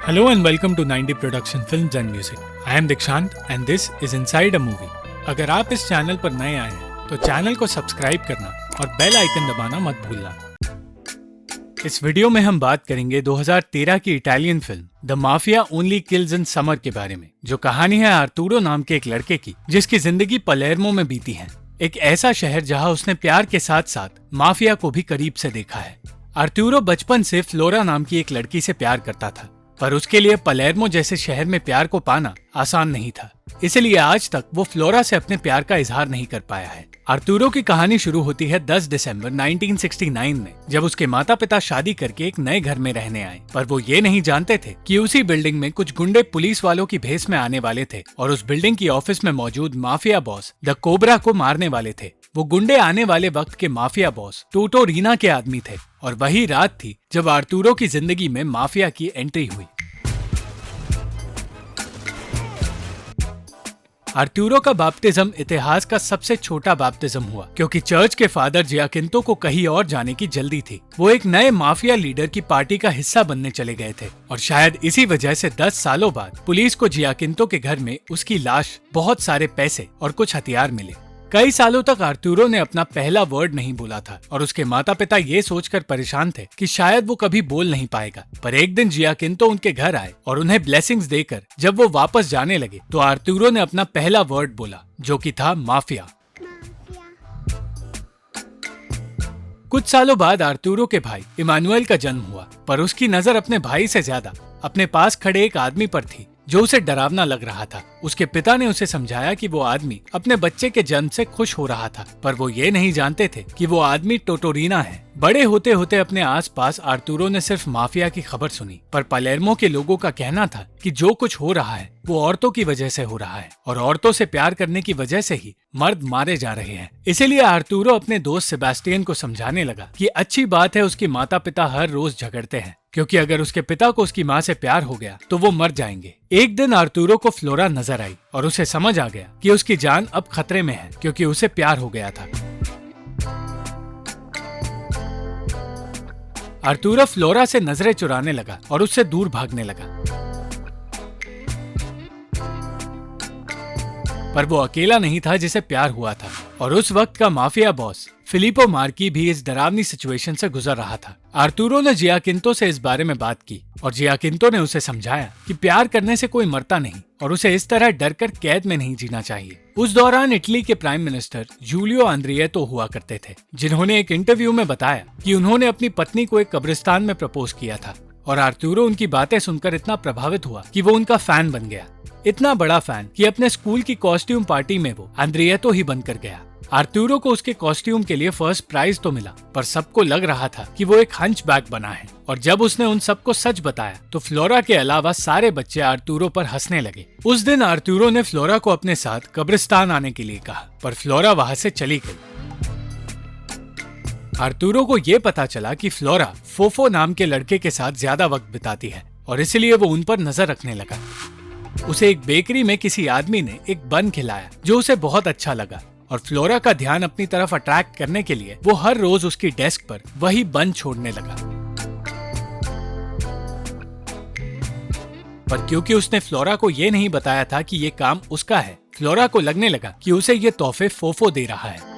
Hello and welcome to 90 Production Films and Music. I am Dikshant and this is Inside a Movie. अगर आप इस channel पर नए आए हैं तो चैनल को सब्सक्राइब करना और बेल आइकन दबाना मत भूलना। इस वीडियो में हम बात करेंगे 2013 की Italian film the mafia only kills in summer के बारे में, जो कहानी है आर्तुरो नाम के एक लड़के की जिसकी जिंदगी पलेर्मो में बीती है, एक ऐसा शहर जहां उसने प्यार के साथ साथ माफिया को भी करीब से देखा है। आर्तुरो बचपन से फ्लोरा नाम की एक लड़की से प्यार करता था, पर उसके लिए पलेर्मो जैसे शहर में प्यार को पाना आसान नहीं था, इसलिए आज तक वो फ्लोरा से अपने प्यार का इजहार नहीं कर पाया है। आर्तुरो की कहानी शुरू होती है 10 दिसंबर 1969 में, जब उसके माता पिता शादी करके एक नए घर में रहने आए, पर वो ये नहीं जानते थे कि उसी बिल्डिंग में कुछ गुंडे पुलिस वालों की भेस में आने वाले थे और उस बिल्डिंग की ऑफिस में मौजूद माफिया बॉस द कोबरा को मारने वाले थे। वो गुंडे आने वाले वक्त के माफिया बॉस टोटो रीना के आदमी थे और वही रात थी जब आर्तुरो की जिंदगी में माफिया की एंट्री हुई। आर्तुरो का बैप्टिज्म इतिहास का सबसे छोटा बैप्टिज्म हुआ, क्योंकि चर्च के फादर जियाकिंतो को कहीं और जाने की जल्दी थी। वो एक नए माफिया लीडर की पार्टी का हिस्सा बनने चले गए थे और शायद इसी वजह से 10 सालों बाद पुलिस को जियाकिंतो के घर में उसकी लाश, बहुत सारे पैसे और कुछ हथियार मिले। कई सालों तक आर्तुरो ने अपना पहला वर्ड नहीं बोला था और उसके माता पिता ये सोचकर परेशान थे कि शायद वो कभी बोल नहीं पाएगा। पर एक दिन जियाकिंतो उनके घर आए और उन्हें ब्लेसिंग्स देकर जब वो वापस जाने लगे तो आर्तुरो ने अपना पहला वर्ड बोला, जो कि था माफिया। कुछ सालों बाद आर्तुरो के भाई इमानुएल का जन्म हुआ, पर उसकी नजर अपने भाई से ज्यादा अपने पास खड़े एक आदमी पर थी जो उसे डरावना लग रहा था। उसके पिता ने उसे समझाया कि वो आदमी अपने बच्चे के जन्म से खुश हो रहा था, पर वो ये नहीं जानते थे कि वो आदमी टोटोरीना है। बड़े होते होते अपने आसपास आर्तुरो ने सिर्फ माफिया की खबर सुनी, पर पलेर्मो के लोगों का कहना था कि जो कुछ हो रहा है वो औरतों की वजह से हो रहा है और औरतों से प्यार करने की वजह से ही मर्द मारे जा रहे हैं। इसीलिए आर्तुरो अपने दोस्त सेबास्टियन को समझाने लगा कि अच्छी बात है उसकी माता पिता हर रोज झगड़ते हैं, क्योंकि अगर उसके पिता को उसकी माँ से प्यार हो गया तो वो मर जाएंगे। एक दिन आर्तुरो को फ्लोरा नजर आई और उसे समझ आ गया कि उसकी जान अब खतरे में है, क्योंकि उसे प्यार हो गया था। आर्तुरो फ्लोरा से नजरें चुराने लगा और उससे दूर भागने लगा, पर वो अकेला नहीं था जिसे प्यार हुआ था और उस वक्त का माफिया बॉस फिलिपो मार्की भी इस डरावनी सिचुएशन से गुजर रहा था। आर्तुरो ने जियाकिंतो से इस बारे में बात की और जियाकिंतो ने उसे समझाया कि प्यार करने से कोई मरता नहीं और उसे इस तरह डरकर कैद में नहीं जीना चाहिए। उस दौरान इटली के प्राइम मिनिस्टर जूलियो आंद्रिएतो हुआ करते थे, जिन्होंने एक इंटरव्यू में बताया कि उन्होंने अपनी पत्नी को एक कब्रिस्तान में प्रपोज किया था और आर्तुरो उनकी बातें सुनकर इतना प्रभावित हुआ कि वो उनका फैन बन गया। इतना बड़ा फैन कि अपने स्कूल की कॉस्ट्यूम पार्टी में वो आंद्रिएतो ही बनकर गया। आर्तुरो को उसके कॉस्ट्यूम के लिए फर्स्ट प्राइज तो मिला, पर सबको लग रहा था कि वो एक हंचबैक बना है। और जब उसने उन सबको सच बताया तो फ्लोरा के अलावा सारे बच्चे आर्तुरो पर हंसने लगे। उस दिन आर्तुरो ने फ्लोरा को अपने साथ कब्रिस्तान आने के लिए कहा, पर फ्लोरा वहां से चली गई। आर्तुरो को ये पता चला कि फ्लोरा फोफो नाम के लड़के के साथ ज्यादा वक्त बिताती है और इसलिए वो उन पर नजर रखने लगा। उसे एक बेकरी में किसी आदमी ने एक बन खिलाया जो उसे बहुत अच्छा लगा और फ्लोरा का ध्यान अपनी तरफ अट्रैक्ट करने के लिए वो हर रोज उसकी डेस्क पर वही बन छोड़ने लगा। पर क्योंकि उसने फ्लोरा को ये नहीं बताया था कि ये काम उसका है, फ्लोरा को लगने लगा कि उसे ये तोहफे फोफो दे रहा है।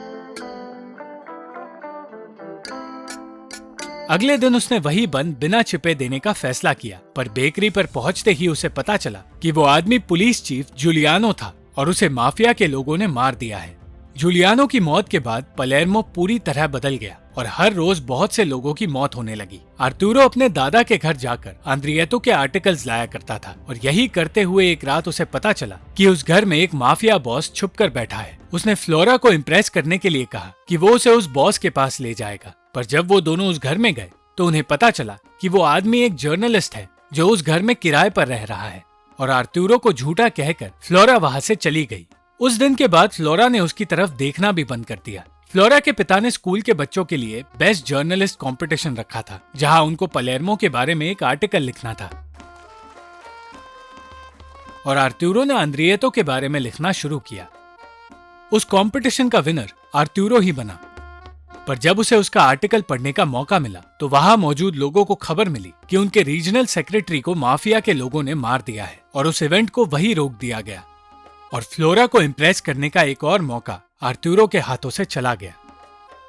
अगले दिन उसने वही बन बिना छिपे देने का फैसला किया, पर बेकरी पर पहुंचते ही उसे पता चला कि वो आदमी पुलिस चीफ जूलियानो था और उसे माफिया के लोगों ने मार दिया है। जूलियानो की मौत के बाद पलेर्मो पूरी तरह बदल गया और हर रोज बहुत से लोगों की मौत होने लगी। आर्तुरो अपने दादा के घर जाकर आंद्रिएतो के आर्टिकल्स लाया करता था और यही करते हुए एक रात उसे पता चला कि उस घर में एक माफिया बॉस छुपकर बैठा है। उसने फ्लोरा को इम्प्रेस करने के लिए कहा कि वो उसे उस बॉस के पास ले जाएगा, पर जब वो दोनों उस घर में गए तो उन्हें पता चला कि वो आदमी एक जर्नलिस्ट है जो उस घर में किराए पर रह रहा है और आर्तुरो को झूठा कहकर फ्लोरा वहां से चली गई। उस दिन के बाद फ्लोरा ने उसकी तरफ देखना भी बंद कर दिया। फ्लोरा के पिता ने स्कूल के बच्चों के लिए बेस्ट जर्नलिस्ट कंपटीशन रखा था, जहां उनको पलेर्मो के बारे में एक आर्टिकल लिखना था और आर्तुरो ने आंद्रिएतो के बारे में लिखना शुरू किया। उस कंपटीशन का विनर आर्तुरो ही बना। पर जब उसे उसका आर्टिकल पढ़ने का मौका मिला तो वहां मौजूद लोगों को खबर मिली कि उनके रीजनल सेक्रेटरी को माफिया के लोगों ने मार दिया है और उस इवेंट को वहीं रोक दिया गया। और फ्लोरा को इम्प्रेस करने का एक और मौका आर्तुरो के हाथों से चला गया।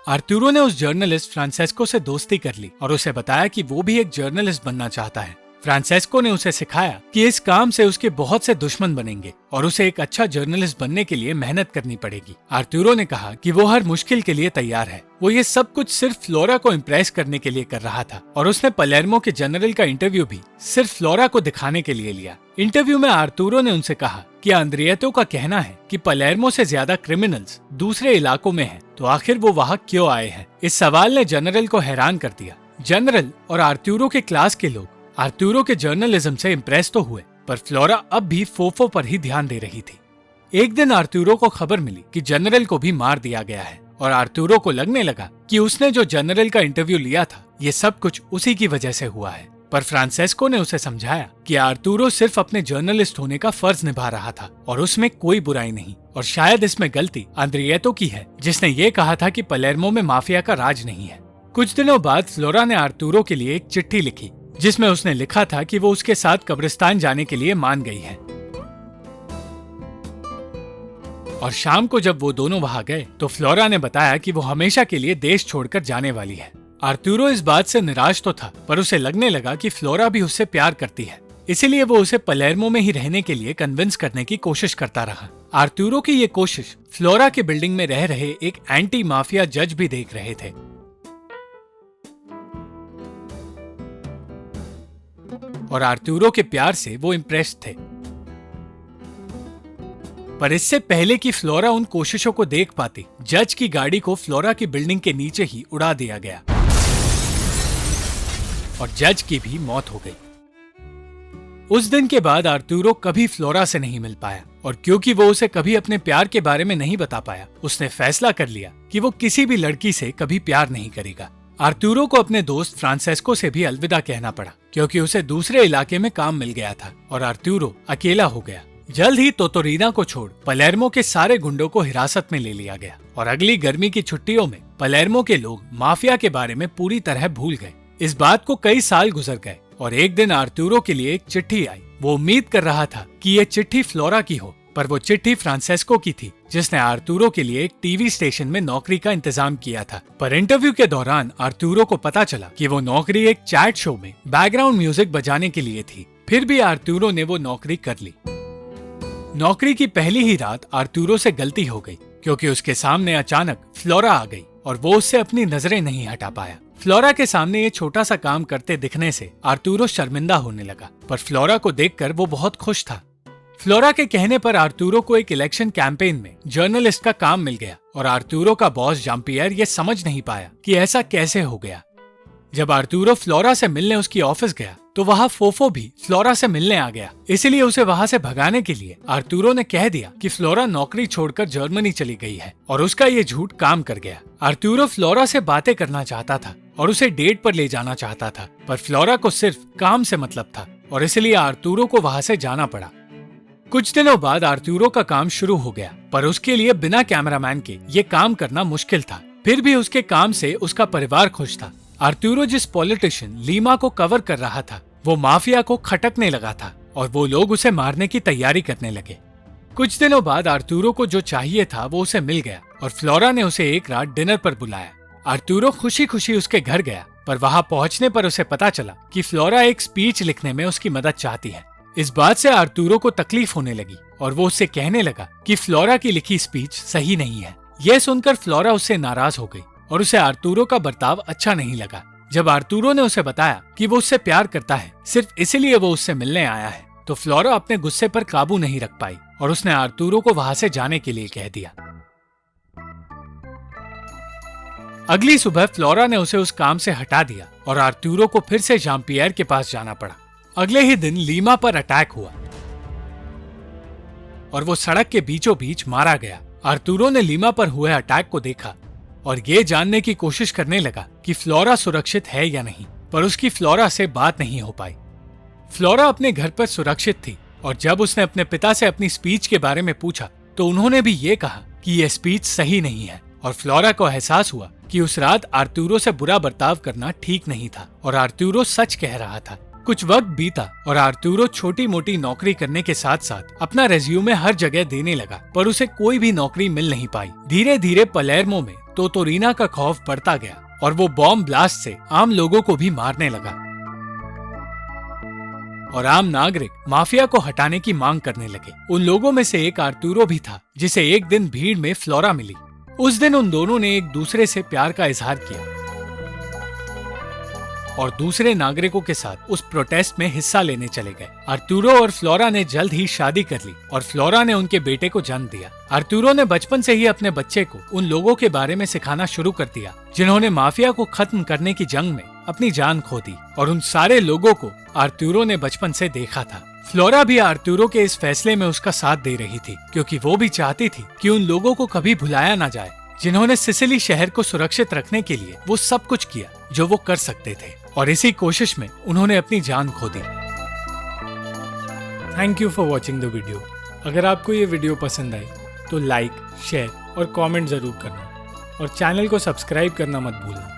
आर्तुरो ने उस जर्नलिस्ट फ्रांसेस्को से दोस्ती कर ली और उसे बताया कि वो भी एक जर्नलिस्ट बनना चाहता है। फ्रांसेस्को ने उसे सिखाया कि इस काम से उसके बहुत से दुश्मन बनेंगे और उसे एक अच्छा जर्नलिस्ट बनने के लिए मेहनत करनी पड़ेगी। आर्तुरो ने कहा कि वो हर मुश्किल के लिए तैयार है। वो ये सब कुछ सिर्फ फ्लोरा को इम्प्रेस करने के लिए कर रहा था और उसने पलेर्मो के जनरल का इंटरव्यू भी सिर्फ फ्लोरा को दिखाने के लिए लिया। इंटरव्यू में आर्तुरो ने उनसे कहा कि अंद्रिएतो का कहना है कि पलेर्मो से ज्यादा क्रिमिनल्स दूसरे इलाकों में हैं, तो आखिर वो वहाँ क्यों आए हैं। इस सवाल ने जनरल को हैरान कर दिया। जनरल और आर्तुरो के क्लास के लोग आर्तुरो के जर्नलिज्म से इम्प्रेस तो हुए, पर फ्लोरा अब भी फोफो पर ही ध्यान दे रही थी। एक दिन आर्तुरो को खबर मिली कि जनरल को भी मार दिया गया है और आर्तुरो को लगने लगा कि उसने जो जनरल का इंटरव्यू लिया था ये सब कुछ उसी की वजह से हुआ है। पर फ्रांसेस्को ने उसे समझाया कि आर्तुरो सिर्फ अपने जर्नलिस्ट होने का फर्ज निभा रहा था और उसमें कोई बुराई नहीं, और शायद इसमें गलती अंद्रिएतो की है जिसने ये कहा था कि पलेर्मो में माफिया का राज नहीं है। कुछ दिनों बाद फ्लोरा ने आर्तुरो के लिए एक चिट्ठी लिखी जिसमें उसने लिखा था कि वो उसके साथ कब्रिस्तान जाने के लिए मान गई है। और शाम को जब वो दोनों वहां गए तो फ्लोरा ने बताया कि वो हमेशा के लिए देश छोड़कर जाने वाली है। आर्तुरो इस बात से निराश तो था, पर उसे लगने लगा कि फ्लोरा भी उससे प्यार करती है, इसीलिए वो उसे पलेर्मो में ही रहने के लिए कन्विंस करने की कोशिश करता रहा। आर्तुरो की ये कोशिश फ्लोरा की बिल्डिंग में रह रहे एक एंटी माफिया जज भी देख रहे थे। और आर्तुरो के प्यार से वो इम्प्रेस्ड थे। पर इससे पहले कि फ्लोरा उन कोशिशों को देख पाती, जज की गाड़ी को फ्लोरा की बिल्डिंग के नीचे ही उड़ा दिया गया और जज की भी मौत हो गई। उस दिन के बाद आर्तुरो कभी फ्लोरा से नहीं मिल पाया, और क्योंकि वो उसे कभी अपने प्यार के बारे में नहीं बता पाया, उसने फैसला कर लिया कि वो किसी भी लड़की से कभी प्यार नहीं करेगा। आर्तुरो को अपने दोस्त फ्रांसेस्को से भी अलविदा कहना पड़ा, क्योंकि उसे दूसरे इलाके में काम मिल गया था और आर्तुरो अकेला हो गया। जल्द ही तोतोरीना को छोड़ पलेर्मो के सारे गुंडों को हिरासत में ले लिया गया और अगली गर्मी की छुट्टियों में पलेर्मो के लोग माफिया के बारे में पूरी तरह भूल गए। इस बात को कई साल गुजर गए और एक दिन आर्तुरो के लिए एक चिट्ठी आई। वो उम्मीद कर रहा था कि ये चिट्ठी फ्लोरा की हो, पर वो चिट्ठी फ्रांसेस्को की थी, जिसने आर्तुरो के लिए एक टीवी स्टेशन में नौकरी का इंतजाम किया था। पर इंटरव्यू के दौरान आर्तुरो को पता चला कि वो नौकरी एक चैट शो में बैकग्राउंड म्यूजिक बजाने के लिए थी। फिर भी आर्तुरो ने वो नौकरी कर ली। नौकरी की पहली ही रात आर्तुरो से गलती हो गई, क्योंकि उसके सामने अचानक फ्लोरा आ गई और वो उससे अपनी नजरें नहीं हटा पाया। फ्लोरा के सामने ये छोटा सा काम करते दिखने से आर्तुरो शर्मिंदा होने लगा, पर फ्लोरा को देखकर वो बहुत खुश था। फ्लोरा के कहने पर आर्तुरो को एक इलेक्शन कैंपेन में जर्नलिस्ट का काम मिल गया और आर्तुरो का बॉस जॉन-पियर ये समझ नहीं पाया कि ऐसा कैसे हो गया। जब आर्तुरो फ्लोरा से मिलने उसकी ऑफिस गया तो वहाँ फोफो भी फ्लोरा से मिलने आ गया। इसलिए उसे वहाँ से भगाने के लिए आर्तुरो ने कह दिया कि फ्लोरा नौकरी छोड़कर जर्मनी चली गई है, और उसका ये झूठ काम कर गया। आर्तुरो फ्लोरा से बातें करना चाहता था और उसे डेट पर ले जाना चाहता था, पर फ्लोरा को सिर्फ काम से मतलब था और इसलिए आर्तुरो को वहाँ से जाना पड़ा। कुछ दिनों बाद आर्तुरो का काम शुरू हो गया, पर उसके लिए बिना कैमरामैन के ये काम करना मुश्किल था। फिर भी उसके काम से उसका परिवार खुश था। आर्तुरो जिस पॉलिटिशियन लीमा को कवर कर रहा था वो माफिया को खटकने लगा था और वो लोग उसे मारने की तैयारी करने लगे। कुछ दिनों बाद आर्तुरो को जो चाहिए था वो उसे मिल गया और फ्लोरा ने उसे एक रात डिनर पर बुलाया। आर्तुरो खुशी खुशी उसके घर गया, पर वहां पहुंचने पर उसे पता चला कि फ्लोरा एक स्पीच लिखने में उसकी मदद चाहती है। इस बात से आर्तुरो को तकलीफ होने लगी और वो उससे कहने लगा कि फ्लोरा की लिखी स्पीच सही नहीं है। यह सुनकर फ्लोरा उससे नाराज हो गई और उसे आर्तुरो का बर्ताव अच्छा नहीं लगा। जब आर्तुरो ने उसे बताया कि वो उससे प्यार करता है, सिर्फ इसीलिए वो उससे मिलने आया है, तो फ्लोरा अपने गुस्से पर काबू नहीं रख पाई और उसने आर्तुरो को वहां से जाने के लिए कह दिया। अगली सुबह फ्लोरा ने उसे उस काम से हटा दिया और आर्तुरो को फिर से जॉन-पियर के पास जाना पड़ा। अगले ही दिन लीमा पर अटैक हुआ और वो सड़क के बीचों बीच मारा गया। आर्तुरो ने लीमा पर हुए अटैक को देखा और ये जानने की कोशिश करने लगा कि फ्लोरा सुरक्षित है या नहीं, पर उसकी फ्लोरा से बात नहीं हो पाई। फ्लोरा अपने घर पर सुरक्षित थी और जब उसने अपने पिता से अपनी स्पीच के बारे में पूछा तो उन्होंने भी ये कहा कि यह स्पीच सही नहीं है और फ्लोरा को एहसास हुआ कि उस रात आर्तुरो से बुरा बर्ताव करना ठीक नहीं था और आर्तुरो सच कह रहा था। कुछ वक्त बीता और आर्तुरो छोटी मोटी नौकरी करने के साथ साथ अपना रेज्यूमे हर जगह देने लगा, पर उसे कोई भी नौकरी मिल नहीं पाई। धीरे धीरे पलेर्मो में तोतोरीना का खौफ बढ़ता गया और वो बॉम्ब ब्लास्ट से आम लोगों को भी मारने लगा और आम नागरिक माफिया को हटाने की मांग करने लगे। उन लोगों में से एक आर्तुरो भी था जिसे एक दिन भीड़ में फ्लोरा मिली। उस दिन उन दोनों ने एक दूसरे से प्यार का इजहार किया और दूसरे नागरिकों के साथ उस प्रोटेस्ट में हिस्सा लेने चले गए। आर्तुरो और फ्लोरा ने जल्द ही शादी कर ली और फ्लोरा ने उनके बेटे को जन्म दिया। आर्तुरो ने बचपन से ही अपने बच्चे को उन लोगों के बारे में सिखाना शुरू कर दिया जिन्होंने माफिया को खत्म करने की जंग में अपनी जान खो दी, और उन सारे लोगों को आर्तुरो ने बचपन से देखा था। फ्लोरा भी आर्तुरो के इस फैसले में उसका साथ दे रही थी, क्योंकि वो भी चाहती थी कि उन लोगों को कभी भुलाया न जाए जिन्होंने सिसिली शहर को सुरक्षित रखने के लिए वो सब कुछ किया जो वो कर सकते थे, और इसी कोशिश में उन्होंने अपनी जान खो दी। Thank you for watching the video. अगर आपको ये वीडियो पसंद आई तो लाइक, शेयर और कमेंट जरूर करना और चैनल को सब्सक्राइब करना मत भूलना।